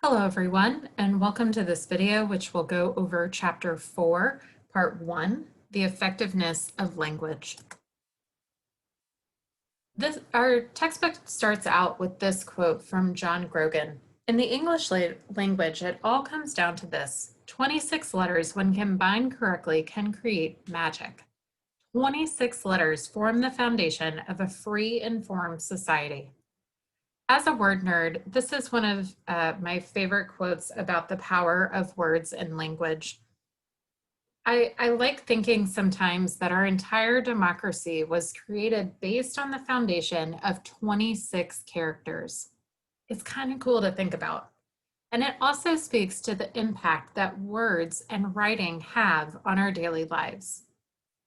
Hello everyone, and welcome to this video, which will go over Chapter 4, Part 1, The Effectiveness of Language. Our textbook starts out with this quote from John Grogan. In the English language, it all comes down to this. 26 letters, when combined correctly, can create magic. 26 letters form the foundation of a free, informed society. As a word nerd, this is one of my favorite quotes about the power of words and language. I like thinking sometimes that our entire democracy was created based on the foundation of 26 characters. It's kind of cool to think about. And it also speaks to the impact that words and writing have on our daily lives.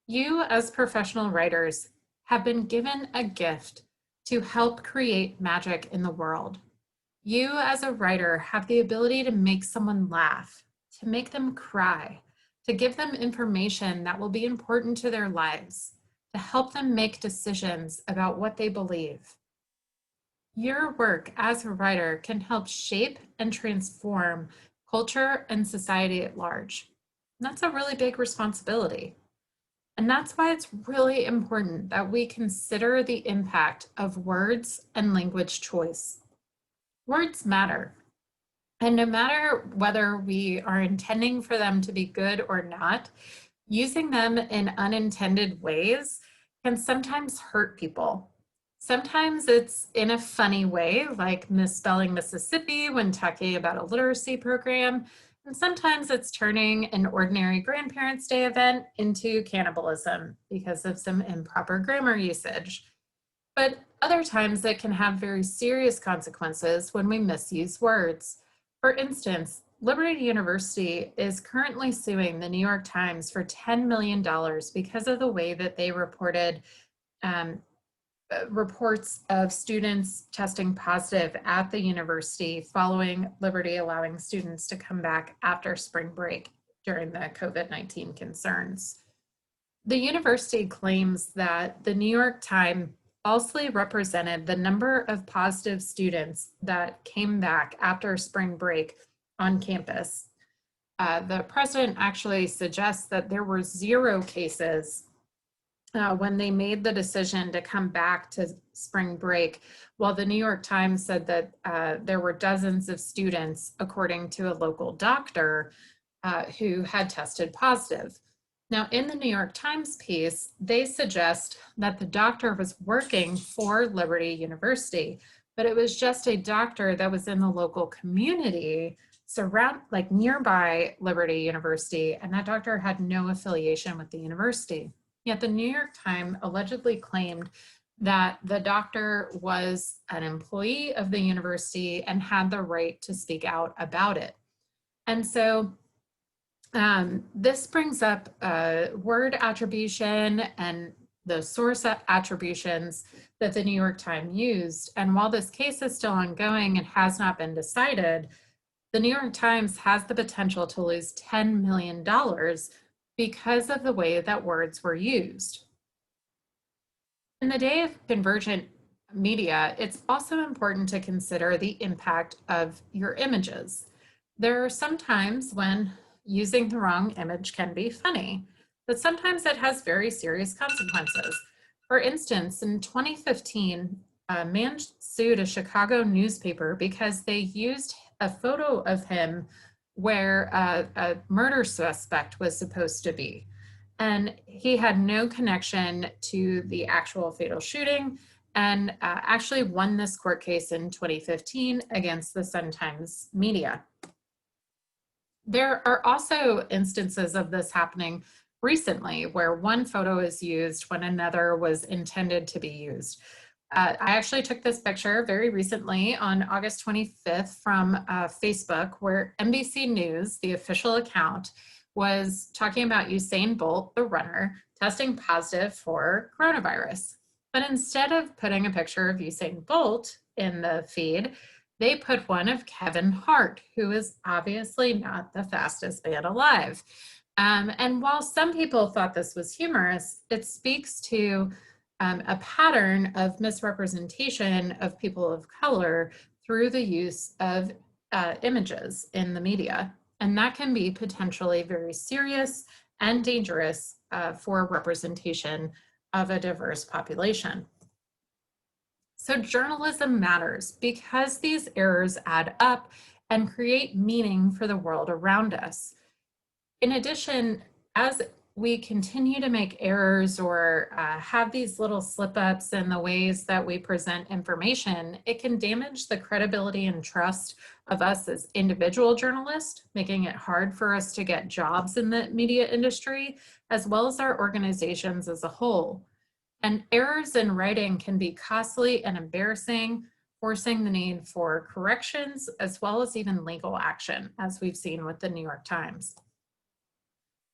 You, as professional writers, have been given a gift to help create magic in the world. You, as a writer, have the ability to make someone laugh, to make them cry, to give them information that will be important to their lives, to help them make decisions about what they believe. Your work as a writer can help shape and transform culture and society at large. And that's a really big responsibility. And that's why it's really important that we consider the impact of words and language choice. Words matter. And no matter whether we are intending for them to be good or not, using them in unintended ways can sometimes hurt people. Sometimes it's in a funny way, like misspelling Mississippi when talking about a literacy program. And sometimes it's turning an ordinary Grandparents' Day event into cannibalism because of some improper grammar usage. But other times it can have very serious consequences when we misuse words. For instance, Liberty University is currently suing the New York Times for $10 million because of the way that they reported reports of students testing positive at the university following Liberty allowing students to come back after spring break during the COVID-19 concerns. The university claims that the New York Times falsely represented the number of positive students that came back after spring break on campus. The president actually suggests that there were 0 cases when they made the decision to come back to spring break, while the New York Times said that there were dozens of students, according to a local doctor, who had tested positive. Now, in the New York Times piece, they suggest that the doctor was working for Liberty University, but it was just a doctor that was in the local community nearby Liberty University, and that doctor had no affiliation with the university. Yet the New York Times allegedly claimed that the doctor was an employee of the university and had the right to speak out about it. And so this brings up word attribution and the source attributions that the New York Times used. And while this case is still ongoing and has not been decided, the New York Times has the potential to lose $10 million because of the way that words were used. In the day of convergent media, it's also important to consider the impact of your images. There are some times when using the wrong image can be funny, but sometimes it has very serious consequences. For instance, in 2015, a man sued a Chicago newspaper because they used a photo of him where a murder suspect was supposed to be. And he had no connection to the actual fatal shooting and actually won this court case in 2015 against the Sun-Times media. There are also instances of this happening recently where one photo is used when another was intended to be used. I actually took this picture very recently on August 25th from Facebook, where NBC News, the official account, was talking about Usain Bolt, the runner, testing positive for coronavirus. But instead of putting a picture of Usain Bolt in the feed, they put one of Kevin Hart, who is obviously not the fastest man alive. And while some people thought this was humorous, it speaks to a pattern of misrepresentation of people of color through the use of images in the media. And that can be potentially very serious and dangerous for representation of a diverse population. So journalism matters because these errors add up and create meaning for the world around us. In addition, as we continue to make errors or have these little slip-ups in the ways that we present information, it can damage the credibility and trust of us as individual journalists, making it hard for us to get jobs in the media industry, as well as our organizations as a whole. And errors in writing can be costly and embarrassing, forcing the need for corrections, as well as even legal action, as we've seen with the New York Times.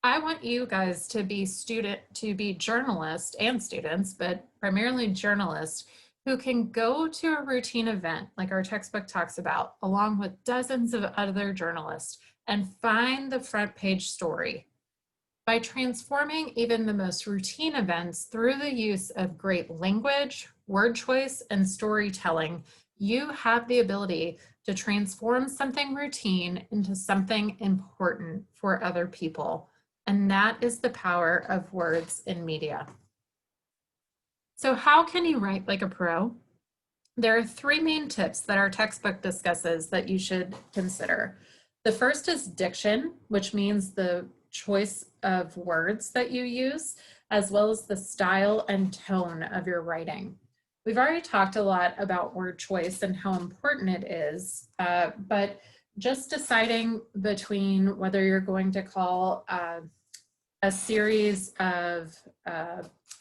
I want you guys to be journalists and students, but primarily journalists who can go to a routine event like our textbook talks about, along with dozens of other journalists, and find the front page story. By transforming even the most routine events through the use of great language, word choice, and storytelling, you have the ability to transform something routine into something important for other people. And that is the power of words in media. So how can you write like a pro? There are three main tips that our textbook discusses that you should consider. The first is diction, which means the choice of words that you use, as well as the style and tone of your writing. We've already talked a lot about word choice and how important it is, but just deciding between whether you're going to call a series of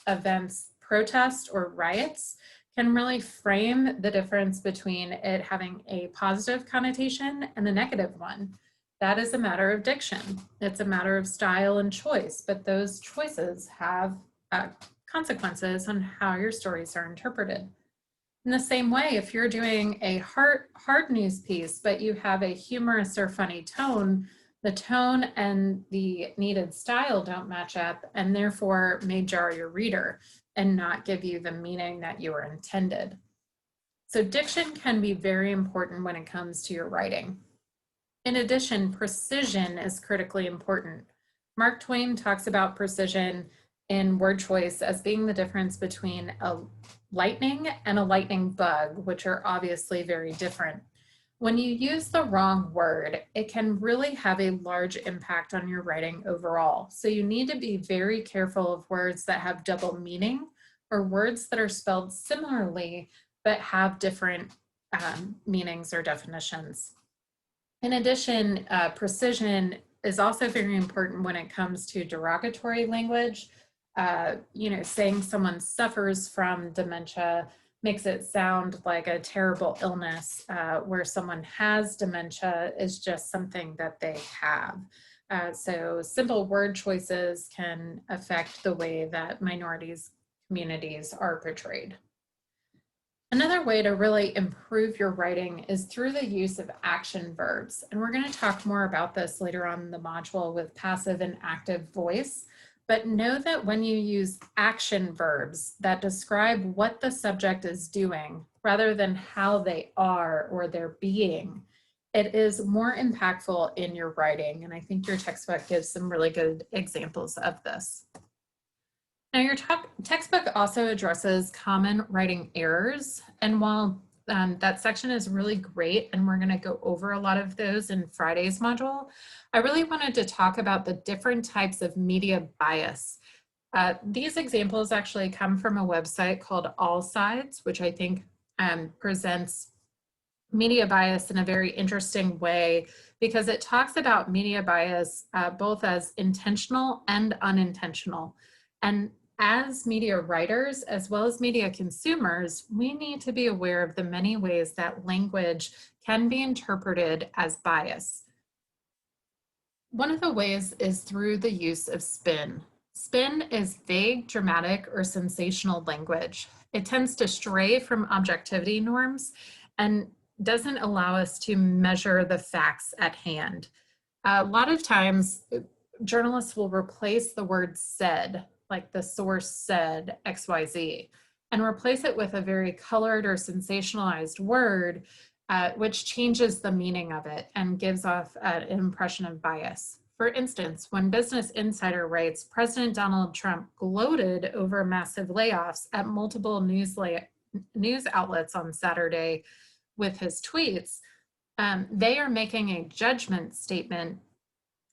events protest or riots can really frame the difference between it having a positive connotation and a negative one. That is a matter of diction. It's a matter of style and choice, but those choices have consequences on how your stories are interpreted. In the same way, if you're doing a hard news piece, but you have a humorous or funny tone, the tone and the needed style don't match up and therefore may jar your reader and not give you the meaning that you were intended. So diction can be very important when it comes to your writing. In addition, precision is critically important. Mark Twain talks about precision in word choice as being the difference between a lightning and a lightning bug, which are obviously very different. When you use the wrong word, it can really have a large impact on your writing overall. So you need to be very careful of words that have double meaning or words that are spelled similarly but have different meanings or definitions. In addition, precision is also very important when it comes to derogatory language. Saying someone suffers from dementia makes it sound like a terrible illness, where someone has dementia is just something that they have. So simple word choices can affect the way that minorities communities are portrayed. Another way to really improve your writing is through the use of action verbs. And we're going to talk more about this later on in the module with passive and active voice. But know that when you use action verbs that describe what the subject is doing rather than how they are or their being, it is more impactful in your writing. And I think your textbook gives some really good examples of this. Now, your textbook also addresses common writing errors. And while that section is really great, and we're going to go over a lot of those in Friday's module, I really wanted to talk about the different types of media bias. These examples actually come from a website called All Sides, which I think presents media bias in a very interesting way because it talks about media bias both as intentional and unintentional. And as media writers, as well as media consumers, we need to be aware of the many ways that language can be interpreted as bias. One of the ways is through the use of spin. Spin is vague, dramatic, or sensational language. It tends to stray from objectivity norms and doesn't allow us to measure the facts at hand. A lot of times, journalists will replace the word said, like the source said XYZ, and replace it with a very colored or sensationalized word which changes the meaning of it and gives off an impression of bias. For instance, when Business Insider writes, President Donald Trump gloated over massive layoffs at multiple news outlets on Saturday with his tweets, they are making a judgment statement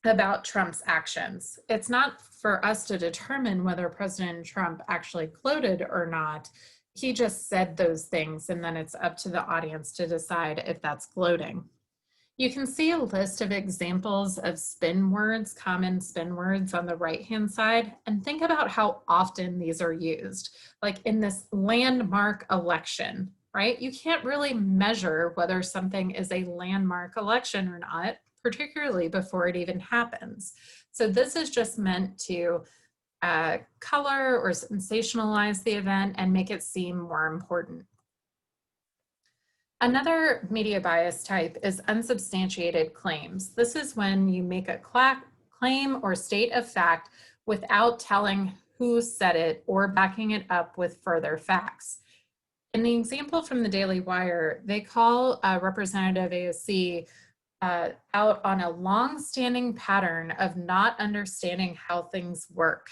about Trump's actions. It's not for us to determine whether President Trump actually gloated or not. He just said those things, and then it's up to the audience to decide if that's gloating. You can see a list of examples of spin words, common spin words on the right-hand side, and think about how often these are used. Like in this landmark election, right? You can't really measure whether something is a landmark election or not, particularly before it even happens. So this is just meant to color or sensationalize the event and make it seem more important. Another media bias type is unsubstantiated claims. This is when you make a claim or state of fact without telling who said it or backing it up with further facts. In the example from the Daily Wire, they call Representative AOC out on a long-standing pattern of not understanding how things work.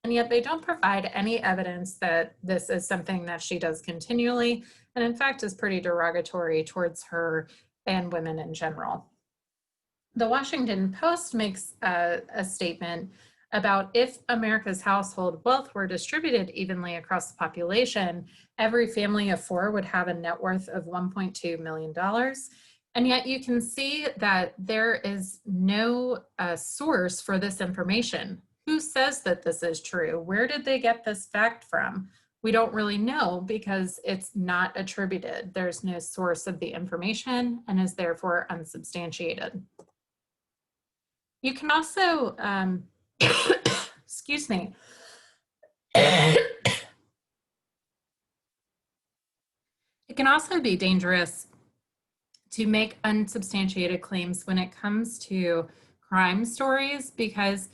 And yet they don't provide any evidence that this is something that she does continually, and in fact is pretty derogatory towards her and women in general. The Washington Post makes a statement about if America's household wealth were distributed evenly across the population, every family of 4 would have a net worth of $1.2 million. And yet you can see that there is no source for this information. Who says that this is true? Where did they get this fact from? We don't really know because it's not attributed. There's no source of the information and is therefore unsubstantiated. You can also, excuse me. It can also be dangerous to make unsubstantiated claims when it comes to crime stories, because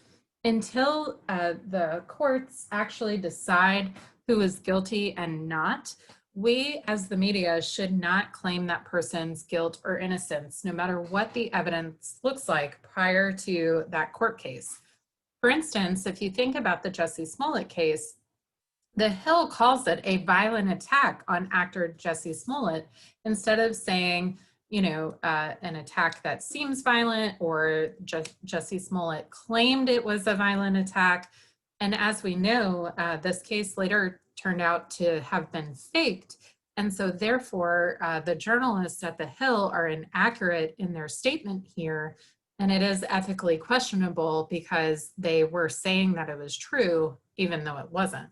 until the courts actually decide who is guilty and not, we as the media should not claim that person's guilt or innocence, no matter what the evidence looks like prior to that court case. For instance, if you think about the Jussie Smollett case, The Hill calls it a violent attack on actor Jussie Smollett instead of saying, an attack that seems violent or Jussie Smollett claimed it was a violent attack. And as we know, this case later turned out to have been faked. And so therefore, the journalists at The Hill are inaccurate in their statement here. And it is ethically questionable because they were saying that it was true, even though it wasn't.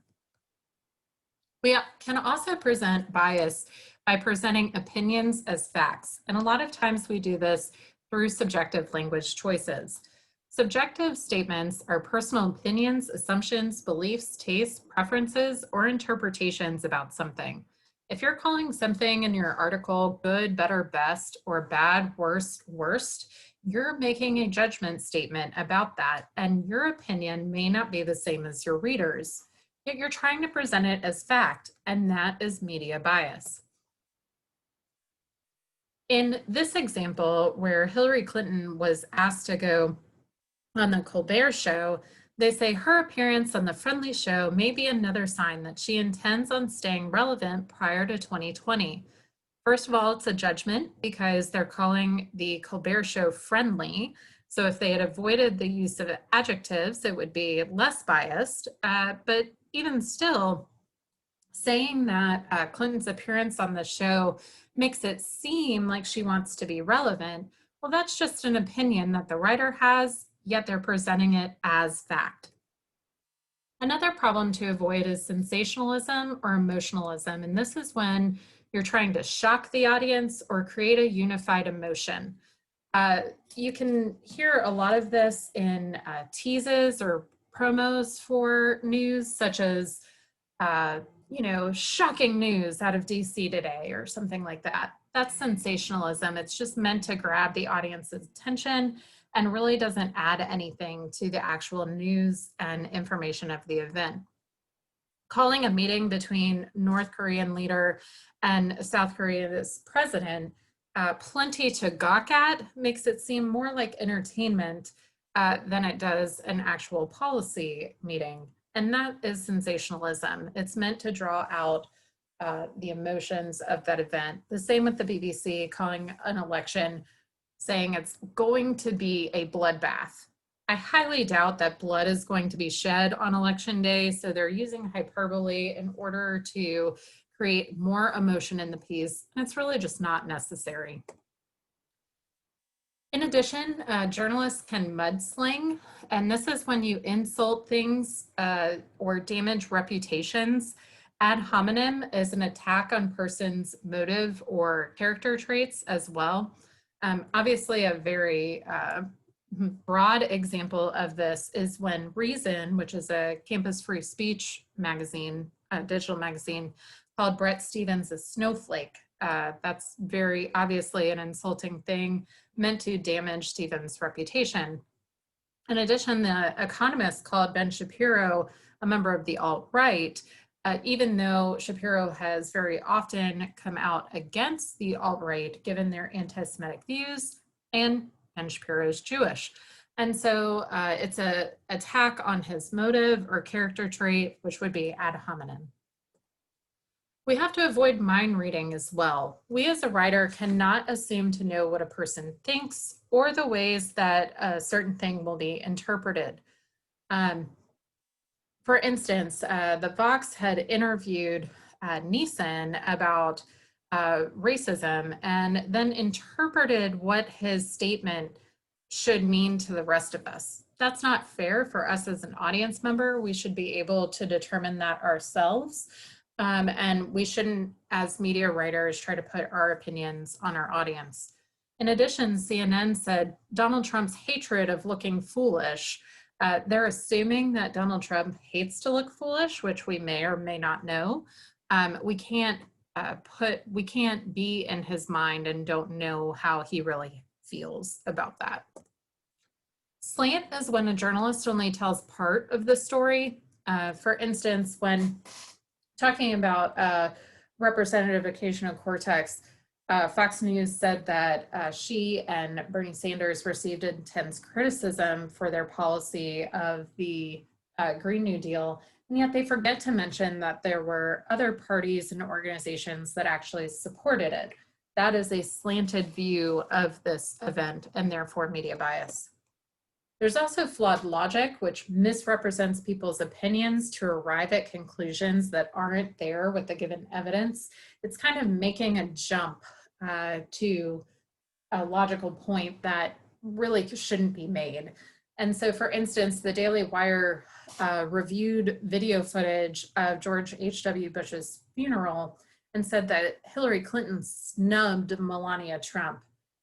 We can also present bias by presenting opinions as facts. And a lot of times we do this through subjective language choices. Subjective statements are personal opinions, assumptions, beliefs, tastes, preferences, or interpretations about something. If you're calling something in your article good, better, best, or bad, worst, worst, you're making a judgment statement about that, and your opinion may not be the same as your readers. Yet you're trying to present it as fact, and that is media bias. In this example, where Hillary Clinton was asked to go on the Colbert Show, they say her appearance on the Friendly Show may be another sign that she intends on staying relevant prior to 2020. First of all, it's a judgment because they're calling the Colbert Show friendly. So if they had avoided the use of adjectives, it would be less biased. But even still, saying that Clinton's appearance on the show makes it seem like she wants to be relevant, well, that's just an opinion that the writer has, yet they're presenting it as fact. Another problem to avoid is sensationalism or emotionalism, and this is when you're trying to shock the audience or create a unified emotion. You can hear a lot of this in teases or promos for news, such as, shocking news out of DC today or something like that. That's sensationalism. It's just meant to grab the audience's attention and really doesn't add anything to the actual news and information of the event. Calling a meeting between North Korean leader and South Korea's president plenty to gawk at makes it seem more like entertainment than it does an actual policy meeting. And that is sensationalism. It's meant to draw out the emotions of that event. The same with the BBC calling an election, saying it's going to be a bloodbath. I highly doubt that blood is going to be shed on election day, so they're using hyperbole in order to create more emotion in the piece, and it's really just not necessary. In addition, journalists can mudsling, and this is when you insult things or damage reputations. Ad hominem is an attack on person's motive or character traits as well. Obviously, a very broad example of this is when Reason, which is a campus free speech magazine, a digital magazine, called Bret Stephens a snowflake. That's very obviously an insulting thing meant to damage Stephens' reputation. In addition, The Economist called Ben Shapiro a member of the alt-right, even though Shapiro has very often come out against the alt-right given their anti-Semitic views, and Ben Shapiro is Jewish. And so it's an attack on his motive or character trait, which would be ad hominem. We have to avoid mind reading as well. We as a writer cannot assume to know what a person thinks or the ways that a certain thing will be interpreted. For instance, the Vox had interviewed Neeson about racism and then interpreted what his statement should mean to the rest of us. That's not fair for us as an audience member. We should be able to determine that ourselves. And we shouldn't, as media writers, try to put our opinions on our audience. In addition, CNN said Donald Trump's hatred of looking foolish. They're assuming that Donald Trump hates to look foolish, which we may or may not know. We can't be in his mind and don't know how he really feels about that. Slant is when a journalist only tells part of the story. For instance, when talking about representative occasional cortex, Fox News said that she and Bernie Sanders received intense criticism for their policy of the Green New Deal, and yet they forget to mention that there were other parties and organizations that actually supported it. That is a slanted view of this event and therefore media bias. There's also flawed logic, which misrepresents people's opinions to arrive at conclusions that aren't there with the given evidence. It's kind of making a jump to a logical point that really shouldn't be made. And so, for instance, the Daily Wire reviewed video footage of George H.W. Bush's funeral and said that Hillary Clinton snubbed Melania Trump.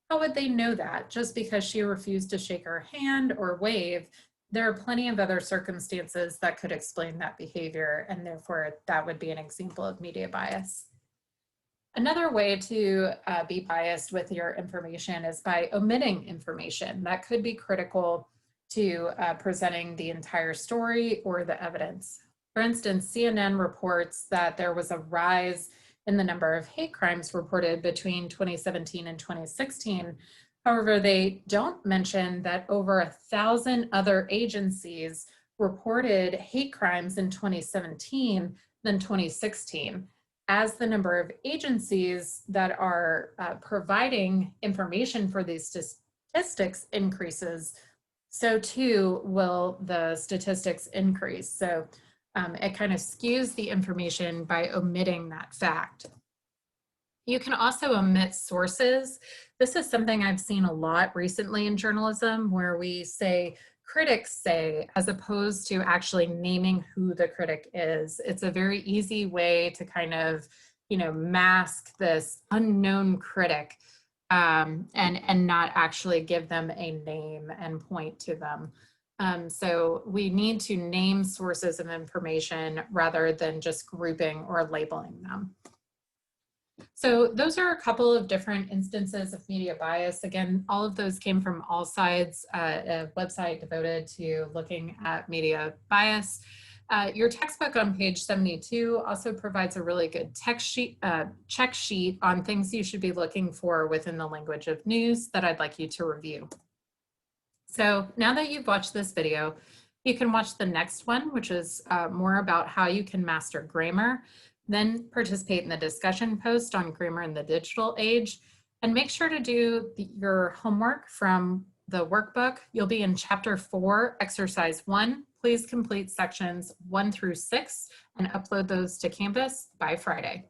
How would they know that? Just because she refused to shake her hand or wave? There are plenty of other circumstances that could explain that behavior, and therefore that would be an example of media bias. Another way to be biased with your information is by omitting information. That could be critical to presenting the entire story or the evidence. For instance, CNN reports that there was a rise in the number of hate crimes reported between 2017 and 2016. However, they don't mention that over 1,000 other agencies reported hate crimes in 2017 than 2016. As the number of agencies that are providing information for these statistics increases, so too will the statistics increase. So it kind of skews the information by omitting that fact. You can also omit sources. This is something I've seen a lot recently in journalism, where we say critics say, as opposed to actually naming who the critic is. It's a very easy way to kind of, mask this unknown critic and not actually give them a name and point to them. So we need to name sources of information rather than just grouping or labeling them. So those are a couple of different instances of media bias. Again, all of those came from All Sides, a website devoted to looking at media bias. Your textbook on page 72 also provides a really good check sheet on things you should be looking for within the language of news that I'd like you to review. So now that you've watched this video, you can watch the next one, which is more about how you can master grammar, then participate in the discussion post on grammar in the digital age, and make sure to do your homework from the workbook. You'll be in chapter 4, exercise 1. Please complete sections 1 through 6 and upload those to Canvas by Friday.